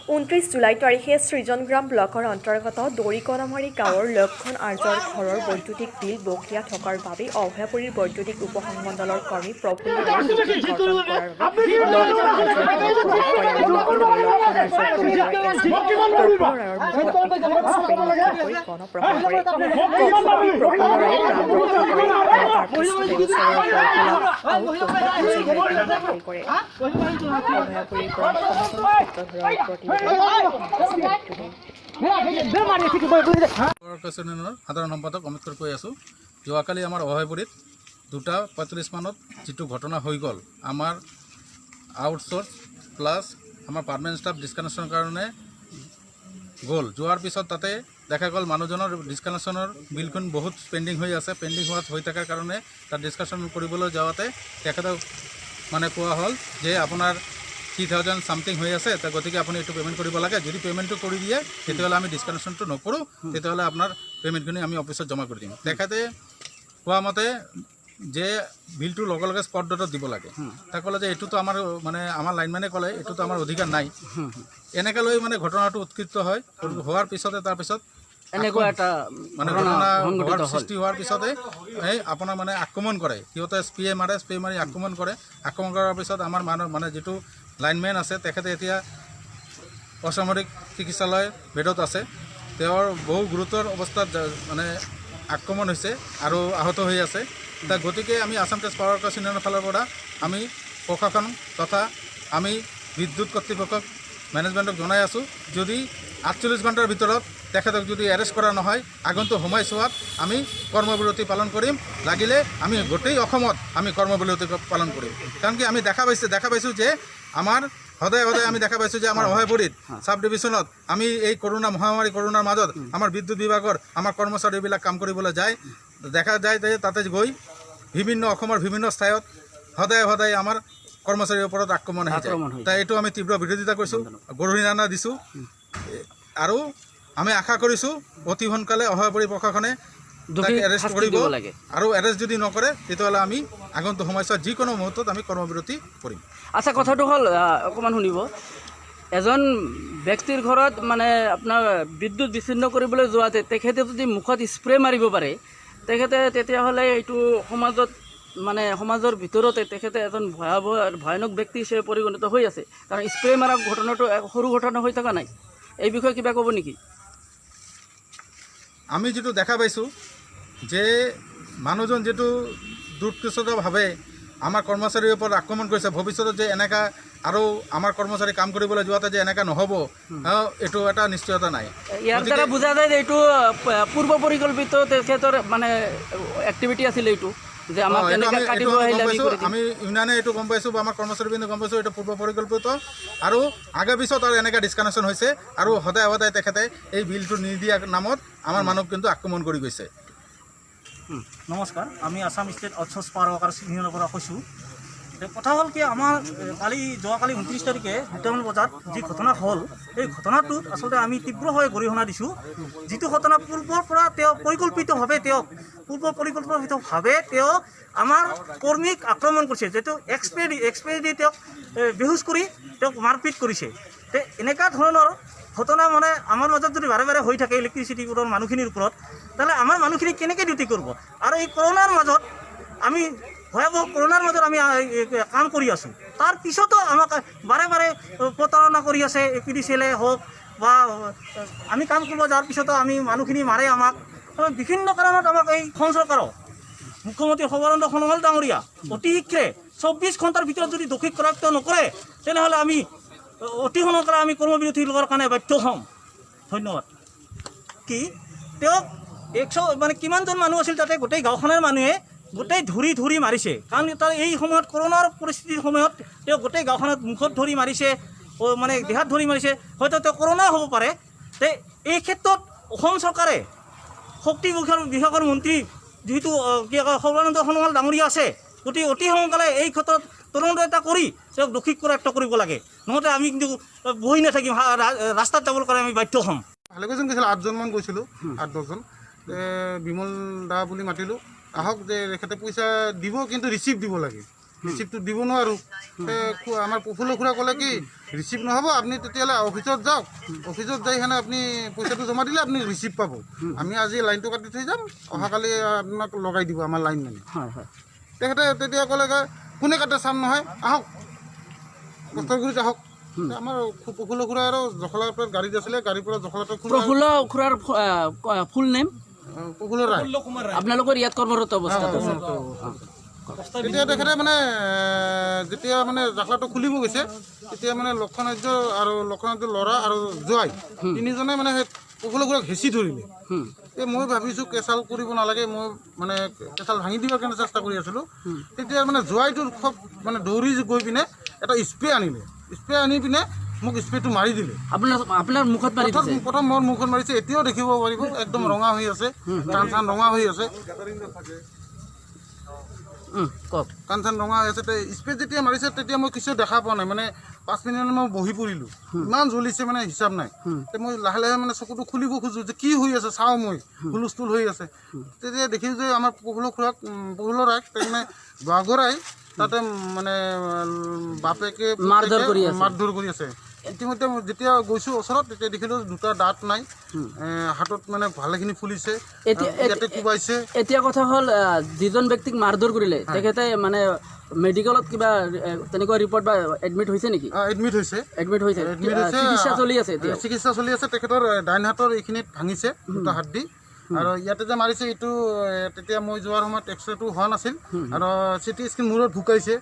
29 July তাৰিখে সৃজনগ্ৰাম ব্লকৰ অন্তৰ্গত দৰিকণামাৰী গাঁৱৰ লক্ষণ আৰ্যৰ ঘৰৰ বৈদ্যুতিক বিল বকেয়া থকাৰ বাবে অভয়াপুৰীৰ বৈদ্যুতিক উপসংমণ্ডলৰ কৰ্মী প্ৰফুল্ল ৰায়ে বিদ্যুৎ কৰ্তন কৰাৰ বাবে লক্ষণ আৰ্যৰ ঘৰত প্ৰৱেশ কৰে আৰু লগে লগে লক্ষণ আৰ্যৰ পৰিয়ালৰ এজনে প্ৰফুল্ল ৰায়ৰ মুখত বিষাক্ত স্প্ৰে নিক্ষেপ কৰি গণপ্ৰহাৰ কৰে। তৎফলতে প্ৰফুল্ল ৰায়ে প্ৰাণ ৰক্ষা কৰে আৰু তাৰ পিছতে ওচৰৰ বৰখোলা আৰু কৰে। অভয়াপুৰীৰ পৰা ৰধৰৰ সাধাৰণ সম্পাদক অমিত কৈ আছোঁ। যোৱাকালি আমাৰ অভয়পুৰীত 2:45 মানত যিটো ঘটনা হৈ গ'ল, আমাৰ আউটচোৰ্চ প্লাছ আমাৰ পাৰ্মানেণ্ট ষ্টাফ ডিছকানেকশ্যনৰ কাৰণে গ'ল। যোৱাৰ পিছত তাতে দেখা গ'ল মানুহজনৰ ডিছকানেকশ্যনৰ বিলখন বহুত পেণ্ডিং হৈ আছে। পেণ্ডিং হৈ থকাৰ কাৰণে তাত ডিছকাশ্যন কৰিবলৈ যাওঁতে তেখেতক মানে কোৱা হ'ল যে আপোনাৰ 3000 সামথিং হৈ আছে, গতিকে আপুনি এইটো পে'মেণ্ট কৰিব লাগে। যদি পে'মেণ্টটো কৰি দিয়ে তেতিয়াহ'লে আমি ডিছকানেকশ্যনটো নকৰোঁ, তেতিয়াহ'লে আপোনাৰ পে'মেণ্টখিনি আমি অফিচত জমা কৰি দিম। তেখেতে কোৱা মতে যে বিলটো লগে লগে স্পট ডেটত দিব লাগে। তাক ক'লে যে এইটোতো আমাৰ লাইনমেনে ক'লে এইটোতো আমাৰ অধিকাৰ নাই। এনেকৈ লৈ মানে ঘটনাটো উৎকৃষ্ট হয়। হোৱাৰ পিছতে তাৰপিছত এনেকুৱা এটা মানে ঘটনা হোৱাৰ সৃষ্টি হোৱাৰ পিছতে এই আপোনাৰ মানে আক্ৰমণ কৰে। সিহঁতে স্প্ৰে মাৰি আক্ৰমণ কৰে। আক্ৰমণ কৰাৰ পিছত আমাৰ মানে যিটো লাইনমেন আছে তেখেতে এতিয়া অসামৰিক চিকিৎসালয় বেডত আছে। তেওঁৰ বহু গুৰুতৰ অৱস্থাত মানে আক্ৰমণ হৈছে আৰু আহত হৈ আছে। গতিকে আমি আসাম টেষ্ট পাৱাৰ কৰ্পোৰেশ্যনৰ ফালৰ পৰা আমি প্ৰশাসন তথা আমি বিদ্যুৎ কৰ্তৃপক্ষক মেনেজমেণ্টক জনাই আছোঁ, যদি 48 ঘণ্টাৰ ভিতৰত তেখেতক যদি এৰেষ্ট কৰা নহয়, আগন্তুক সময়ছোৱাত আমি কৰ্মবিৰতি পালন কৰিম। লাগিলে আমি গোটেই অসমত আমি কৰ্মবিৰতি পালন কৰিম। কাৰণ কি আমি দেখা পাইছোঁ যে আমাৰ সদায় আমি দেখা পাইছোঁ যে আমাৰ অভয়পুৰীত চাব ডিভিশ্যনত আমি এই কৰোণা মহামাৰী কৰোণাৰ মাজত আমাৰ বিদ্যুৎ বিভাগৰ আমাৰ কৰ্মচাৰীবিলাক কাম কৰিবলৈ যায়। দেখা যায় যে তাতে গৈ অসমৰ বিভিন্ন ঠাইত সদায় আমাৰ কৰ্মচাৰীৰ ওপৰত আক্ৰমণ আহি যায়। তাই এইটো আমি তীব্ৰ বিৰোধিতা কৰিছোঁ, গৰিহণা দিছোঁ আৰু আমি আশা কৰিছোঁ অতি সোনকালে অভয়পুৰী প্ৰশাসনে এৰেষ্ট কৰিব আৰু এৰেষ্ট যদি নকৰে তেতিয়াহ'লে আমি আগন্তুক সময়ছোৱাত যিকোনো মুহূৰ্তত আমি কৰ্মবিৰতি কৰিম। আচ্ছা, কথাটো হ'ল অকণমান শুনিব, এজন ব্যক্তিৰ ঘৰত মানে আপোনাৰ বিদ্যুৎ বিচ্ছিন্ন কৰিবলৈ যোৱাতে তেখেতে যদি মুখত স্প্ৰে মাৰিব পাৰে, তেতিয়াহ'লে এইটো সমাজৰ ভিতৰতে তেখেতে এজন ভয়ানক ব্যক্তি হিচাপে পৰিগণিত হৈ আছে। কাৰণ স্প্ৰে মাৰা ঘটনাটো সৰু ঘটনা হৈ থকা নাই। এই বিষয়ে কিবা ক'ব নেকি? আমি যিটো দেখা পাইছোঁ যে মানুহজন যিটো দুৰ্কৃষ্টভাৱে আমাৰ কৰ্মচাৰীৰ ওপৰত আক্ৰমণ কৰিছে, ভৱিষ্যতত যে এনেকুৱা আৰু আমাৰ কৰ্মচাৰী কাম কৰিবলৈ যোৱাতে যে এনেকুৱা নহ'ব, এইটো এটা নিশ্চয়তা নাই। ইয়াৰ দ্বাৰা বুজা যায় যে এইটো পূৰ্ব পৰিকল্পিত তেখেতৰ মানে এক্টিভিটি আছিলে। এইটো যে আমাক আমি ইউনিয়নে এইটো গম পাইছোঁ বা আমাৰ কৰ্মচাৰীখিনি গম পাইছোঁ, এইটো পূৰ্ব পৰিকল্পিত আৰু আগে পিছত আৰু এনেকৈ ডিছকানেকশ্যন হৈছে আৰু সদায় তেখেতে এই বিলটো নিদিয়াৰ নামত আমাৰ মানুহক কিন্তু আক্ৰমণ কৰি গৈছে। নমস্কাৰ, আমি আসাম ষ্টেট আউটচোৰ্চ পাৱাৰ ৱৰ্কাৰ্ছ ইউনিয়নৰ পৰা কৈছোঁ। কথা হ'ল কি, আমাৰ যোৱাকালি 29 তাৰিখে 2টামান বজাত যি ঘটনা হ'ল, এই ঘটনাটোত আচলতে আমি তীব্ৰভাৱে গৰিহণা দিছোঁ। যিটো ঘটনা পূৰ্বৰ পৰা পৰিকল্পিতভাৱে তেওঁ আমাৰ কৰ্মীক আক্ৰমণ কৰিছে, যিটো এক্সপ্ৰে দি তেওঁক বেহুচ কৰি তেওঁক মাৰপিট কৰিছে। এনেকুৱা ধৰণৰ ঘটনা মানে আমাৰ মাজত যদি বাৰে বাৰে হৈ থাকে ইলেক্ট্ৰিচিটি বোৰ্ডৰ মানুহখিনিৰ ওপৰত, তাহলে আমাৰ মানুহখিনি কেনেকৈ ডিউটি কৰিব? আৰু এই কৰোণাৰ মাজত আমি ভয়াৱহ আমি কাম কৰি আছোঁ। তাৰ পিছতো আমাক বাৰে বাৰে প্ৰতাৰণা কৰি আছে। APDCL হওক বা আমি কাম কৰিব যোৱাৰ পিছতো আমি মানুহখিনি মাৰে আমাক বিভিন্ন কাৰণত। আমাক এই অসম চৰকাৰক মুখ্যমন্ত্ৰী সৰ্বানন্দ সোণোৱাল ডাঙৰীয়া অতি শীঘ্ৰে 24 ঘণ্টাৰ ভিতৰত যদি দোষী কৰায়ত্ব নকৰে, তেনেহ'লে আমি অতি সোনকালে আমি কৰ্মবিৰতি লোৱাৰ কাৰণে বাধ্য হ'ম। ধন্যবাদ। কি তেওঁক কিমানজন মানুহ আছিল তাতে? গোটেই গাঁওখনৰ মানুহে গোটেই ধৰি মাৰিছে। কাৰণ তাৰ এই সময়ত কৰোণাৰ পৰিস্থিতিৰ সময়ত তেওঁ গোটেই গাঁওখনত মুখত ধৰি মাৰিছে, মানে দেহাত ধৰি মাৰিছে। হয়তো তেওঁ কৰোণা হ'ব পাৰে। এই ক্ষেত্ৰত অসম চৰকাৰে শক্তি বিভাগৰ মন্ত্ৰী যিহেতু সৰ্বানন্দ সোণোৱাল ডাঙৰীয়া আছে, গতিকে অতি সোনকালে এই ক্ষেত্ৰত তদন্ত এটা কৰি তেওঁক দোষী কৰায়ত্ব কৰিব লাগে। নহ'লে আমি কিন্তু বহি নাথাকিম, ৰাস্তাত যাবলৈ কাৰণে আমি বাধ্য হ'ম। ভালেকেইজন গৈছিলোঁ, 8জনমান গৈছিলোঁ, 8-10জন। বিমল দা বুলি মাতিলোঁ, আহক যে তেখেতে পইচা দিব, কিন্তু ৰিচিপ্ট দিব লাগে। ৰিচিপ্টটো দিব নোৱাৰোঁ। আমাৰ প্ৰফুল্ল খুৰা ক'লে কি ৰিচিপ্ট নহ'ব, আপুনি তেতিয়াহ'লে অফিচত যাওক, অফিচত যাই সেনে আপুনি পইচাটো জমা দিলে আপুনি ৰিচিপ্ট পাব। আমি আজি লাইনটো কাটি থৈ যাম, অহাকালি আপোনাক লগাই দিব আমাৰ লাইন মানে। হয় হয় তেখেতে তেতিয়া ক'লে কোনে কাটে চাম নহয়, আহক কষ্টগুৰিত আহক। আমাৰ প্ৰফুল্ল খুৰা আৰু জখলাৰ পৰা গাড়ীত আছিলে, গাড়ীৰ পৰা জখলাটো প্ৰফুল্ল খুৰাৰ ফুল নেম প্ৰফুল্ল ৰায়। আপোনালোকৰ ইয়াত কৰ্মৰত অৱস্থাত আছে। তেতিয়া তেখেতে মানে যেতিয়া মানে জাকলাটো খুলিব গৈছে, তেতিয়া মানে লক্ষণাৰ্য আৰু লক্ষণাৰ্যৰ ল'ৰা আৰু জোৱাই তিনিজনে মানে সেই প্ৰফুল্ল খুৰাক হেঁচি ধৰিলে। মই ভাবিছোঁ কেঁচাল কৰিব নালাগে, মই মানে কেঁচাল ভাঙি দিবৰ কাৰণে চেষ্টা কৰি আছিলোঁ। তেতিয়া মানে জোৱাইটোৰ খুব মানে দৌৰি গৈ পিনে এটা স্প্ৰে আনিলে, স্প্ৰে আনি পিনে মোক স্প্ৰেটো মাৰি দিলে। আপোনাৰ মুখত মাৰি দিছে? প্ৰথম মোৰ মুখত মাৰিছে, এতিয়াও দেখিব পাৰিব একদম ৰঙা হৈ আছে, কাণ চান ৰঙা হৈ আছে, কওক। কাণ চান ৰঙা হৈ আছে। স্প্ৰে যেতিয়া মাৰিছে তেতিয়া মই কিছু দেখা পোৱা নাই, মানে 5 মিনিটমান মই বহি পৰিলোঁ, ইমান জ্বলিছে মানে হিচাপ নাই। মই লাহে লাহে মানে চকুটো খুলিব খোজোঁ যে কি হৈ আছে চাওঁ, মই হুলস্থুল হৈ আছে। তেতিয়া দেখিছোঁ যে আমাৰ প্ৰফুল্ল ৰায়ক মানে বাগৰাই তাতে মানে বাপেকে মাৰধৰ কৰি আছে। ইতিমধ্যে যেতিয়া গৈছোঁ ওচৰত তেতিয়া দেখিলোঁ দুটা দাঁত নাই, হাতত মানে ভালেখিনি ফুলিছে, ইয়াতে কোবাইছে। এতিয়া কথা হ'ল যিজন ব্যক্তিক মাৰধৰ কৰিলে তেখেতে মানে মেডিকেলত কিবা তেনেকুৱা ৰিপৰ্ট বা এডমিট হৈছে নেকি? এডমিট হৈছে। চিকিৎসা চলি আছে এতিয়া? চিকিৎসা চলি আছে। তেখেতৰ ডাইন হাতৰ এইখিনিত ভাঙিছে দুটা হাড্ডি, আৰু ইয়াতে যে মাৰিছে এইটো তেতিয়া মই যোৱাৰ সময়ত এক্সৰেটো হোৱা নাছিল, আৰু চিটি স্কেন মূৰত ভুকাইছে।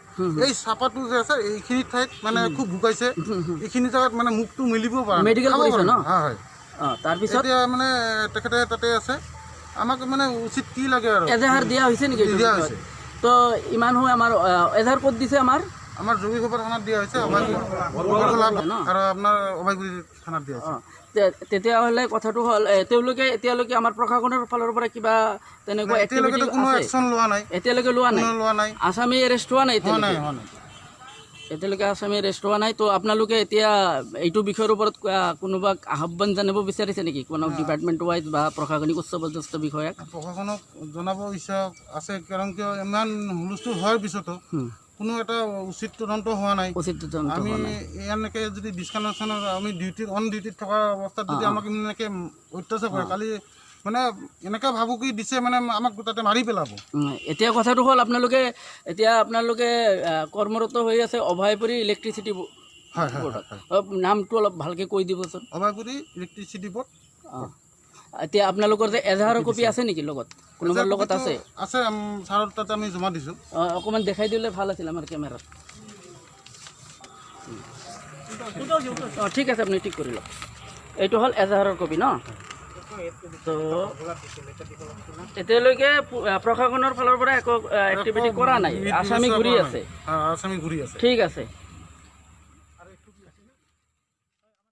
এই চাপাটো যে আছে এইখিনি ঠাইত মানে খুব ভুকাইছে, এইখিনি জেগাত মানে মুখটো মেলিব পৰা মেডিকেল কৰিছে ন? হয়। তাৰপিছত এতিয়া মানে তেখেতে তাতে আছে। আমাক মানে উচিত কি লাগে আৰু এজাহাৰ দিয়া হৈছে নেকি? দিয়া হৈছে। তো ইমান হয় আমাৰ এজাহাৰ ক'ত দিছে? আমাৰ যোগীঘোপা থানাত দিয়া হৈছে, আৰু আপোনাৰ অভয়গুৰি থানাত দিয়া হৈছে। তেতিয়াহ'লে কথাটো হ'ল তেওঁলোকে এতিয়ালৈকে আমাৰ প্ৰশাসনৰ ফালৰ পৰা কিবা তেনেকুৱা এতিয়ালৈকে কোনো একশ্যন লোৱা নাই। এতিয়ালৈকে লোৱা নাই? আসামী এৰেষ্ট হোৱা নাই এতিয়ালৈকে? এতিয়ালৈকে আসামী এৰেষ্ট হোৱা নাই। তো আপোনালোকে এতিয়া এইটো বিষয়ৰ ওপৰত কোনোবাক আহ্বান জানিব বিচাৰিছে নেকি, কোনো ডিপাৰ্টমেণ্ট ৱাইজ বা প্ৰশাসনিক উচ্চপদস্থ বিষয়াক? প্ৰশাসনক জনাব ইচ্ছা আছে, কাৰণ কিয় ইমান হুলস্থুল হোৱাৰ পিছতো কোনো এটা উচিত তদন্ত হোৱা নাই। আমি এনেকৈ যদি ডিছকানেকশ্যনৰ আমি অন ডিউটিত থকা অৱস্থাত যদি আমাক এনেকৈ অত্যাচাৰ কৰে, কালি মানে এনেকৈ ভাবুকি দিছে মানে আমাক তাতে মাৰি পেলাব। এতিয়া কথাটো হ'ল আপোনালোকে কৰ্মৰত হৈ আছে অভয়পুৰী ইলেক্ট্ৰিচিটি বৰ্ডত। নামটো অলপ ভালকৈ কৈ দিবচোন। Abhayapuri electricity board. এতিয়া আপোনালোকৰ যে এজাহাৰৰ কপি আছে নেকি লগত? কোনোবাৰ লগত আছে? ছাৰৰ তাতে আমি জমা দিছোঁ। অকণমান দেখাই দিলে ভাল আছিল আমাৰ কেমেৰাত। ঠিক আছে, আপুনি ঠিক কৰি লওক। এইটো হ'ল এজাহাৰৰ কপি ন? তো এতিয়ালৈকে প্ৰশাসনৰ ফালৰ পৰা একো এক্টিভিটি কৰা নাই, আসামী ঘূৰি আছে। আসামী ঘূৰি আছে। ঠিক আছে।